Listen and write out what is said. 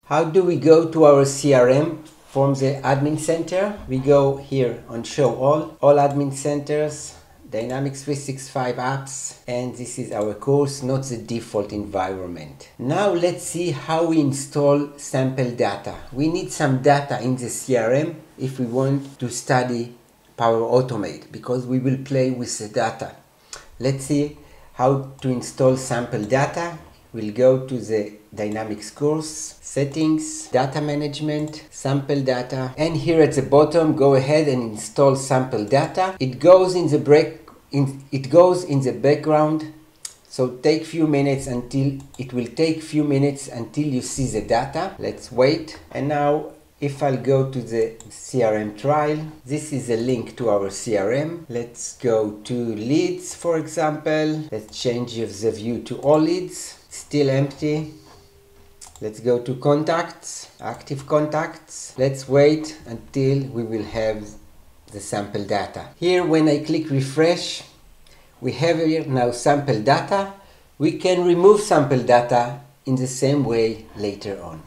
How do we go to our CRM from the admin center? We go here on show all admin centers, Dynamics 365 apps, and this is our course, not the default environment. Now let's see how we install sample data. We need some data in the CRM if we want to study Power Automate, because we will play with the data. Let's see how to install sample data. We'll go to the Dynamics course, settings, data management, sample data, and here at the bottom go ahead and install sample data. It goes in the background, so take few minutes until you see the data. Let's wait. And now if I'll go to the CRM trial, this is a link to our CRM. Let's go to leads, for example. Let's change the view to all leads. Still empty. Let's go to contacts, active contacts. Let's wait until we will have the sample data. Here when I click refresh, we have here now sample data. We can remove sample data in the same way later on.